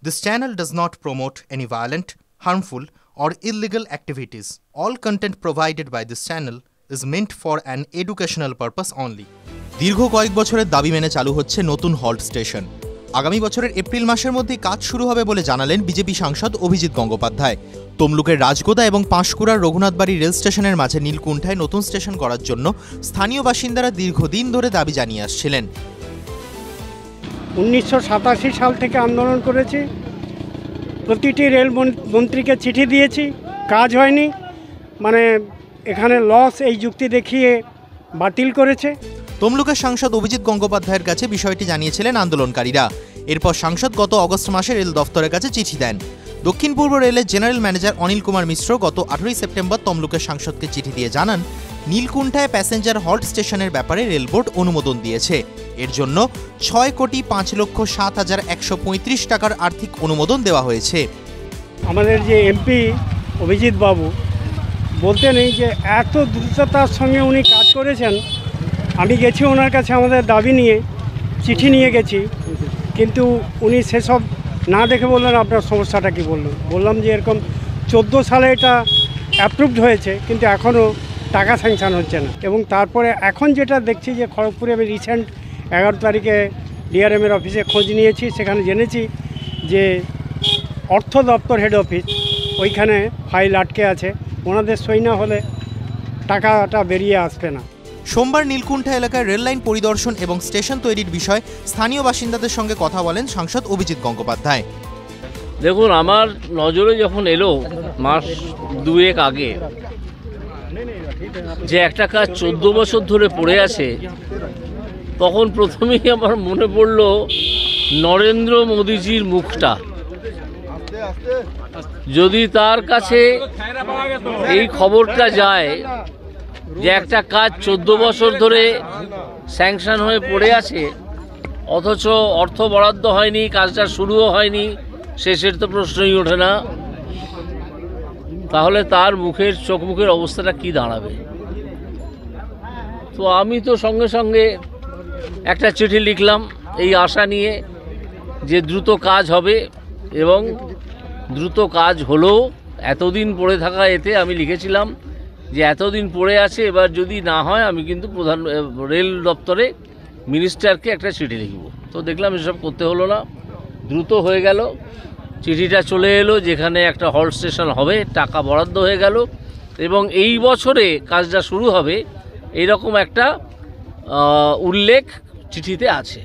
This channel does not promote any violent, harmful, or illegal activities. All content provided by this channel is meant for an educational purpose only. দীর্ঘ কয়েক বছরের দাবি মেনে চালু হচ্ছে নতুন হল্ট স্টেশন। আগামী বছরের এপ্রিল মাসের মধ্যেই কাজ শুরু হবে বলে জানালেন বিজেপি সাংসদ অভিজিৎ গঙ্গোপাধ্যায়। তমলুকের রাজগোদা এবং পাঁশকুড়ার রঘুনাথবাড়ি রেল স্টেশনের মাঝে নীলকুণ্ঠায় নতুন স্টেশন করার জন্য স্থানীয় বাসিন্দারা দীর্ঘদিন ধরে দাবি জানিয়ে আসছিলেন। 1987 সাল থেকে আন্দোলন করেছি, প্রতিটি রেল মন্ত্রীকে চিঠি দিয়েছি, কাজ হয়নি। মানে এখানে লস এই যুক্তি দেখিয়ে বাতিল করেছে। তমলুকের সাংসদ অভিজিৎ গঙ্গোপাধ্যায়ের কাছে বিষয়টি জানিয়েছিলেন আন্দোলনকারীরা। এরপর সাংসদ গত অগস্ট মাসে রেল দফতরের কাছে চিঠি দেন। দক্ষিণ পূর্ব রেলের জেনারেল ম্যানেজার অনিল কুমার মিশ্র গত 18 সেপ্টেম্বর তমলুকের সাংসদকে চিঠি দিয়ে জানান, নীলকুণ্ঠায় প্যাসেঞ্জার হল্ট স্টেশনের ব্যাপারে রেল বোর্ড অনুমোদন দিয়েছে। এর জন্য 6,05,07,135 টাকার আর্থিক অনুমোদন দেওয়া হয়েছে। আমাদের যে এমপি অভিজিৎ বাবু বলতে নেই যে এত দ্রুততার সঙ্গে উনি কাজ করেছেন। আমি গেছি ওনার কাছে আমাদের দাবি নিয়ে, চিঠি নিয়ে গেছি, কিন্তু উনি সেসব না দেখে বললেন আপনার সমস্যাটা কী। বললাম যে এরকম 14 সালে এটা অ্যাপ্রুভড হয়েছে, কিন্তু এখনও টাকা স্যাংশন হচ্ছে না। এবং তারপরে এখন যেটা দেখছি যে খড়গপুরে আমি রিসেন্ট 11 তারিখে ডিআরএমের অফিসে খোঁজ নিয়েছি, সেখানে জেনেছি যে অর্থ দপ্তর হেড অফিস ওইখানে ফাইল আটকে আছে, ওনাদের সই না হলে টাকাটা বেরিয়ে আসবে না। সোমবার নীলকুণ্ঠা এলাকায় রেল লাইন পরিদর্শন এবং স্টেশন তৈরির বিষয়ে স্থানীয় বাসিন্দাদের সঙ্গে কথা বলেন সাংসদ অভিজিৎ গঙ্গোপাধ্যায়। দেখুন, আমার নজরে যখন এলো মাস 2 আগে যে একটা কাজ 14 বছর ধরে পড়ে আছে, তখন প্রথমেই আমার মনে পড়ল নরেন্দ্র মোদীজির মুখটা। যদি তার কাছে এই খবরটা যায় যে একটা কাজ 14 বছর ধরে স্যাংশন হয়ে পড়ে আছে, অথচ অর্থ বরাদ্দ হয়নি, কাজটা শুরুও হয়নি, শেষের তো প্রশ্নই ওঠে না, তাহলে তার চোখ মুখের অবস্থাটা কি দাঁড়াবে। তো আমি তো সঙ্গে সঙ্গে একটা চিঠি লিখলাম এই আশা নিয়ে যে দ্রুত কাজ হবে, এবং দ্রুত কাজ হলো। এতদিন পড়ে থাকা এতে আমি লিখেছিলাম যে এতদিন পড়ে আছে, এবার যদি না হয় আমি কিন্তু রেল দপ্তরে মিনিস্টারকে একটা চিঠি লিখব। তো দেখলাম এসব করতে হলো না, দ্রুত হয়ে গেল, চিঠিটা চলে এলো যেখানে একটা হল্ট স্টেশন হবে, টাকা বরাদ্দ হয়ে গেল, এবং এই বছরে কাজটা শুরু হবে এইরকম একটা উল্লেখ চিঠিতে আছে।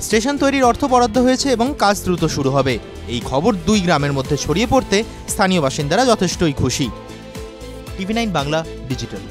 স্টেশন তৈরির অর্থ বরাদ্দ হয়েছে এবং কাজ দ্রুত শুরু হবে। এই খবর 2 গ্রামের মধ্যে ছড়িয়ে পড়তে স্থানীয় বাসিন্দারা যথেষ্টই খুশি। TV9 Bangla digital.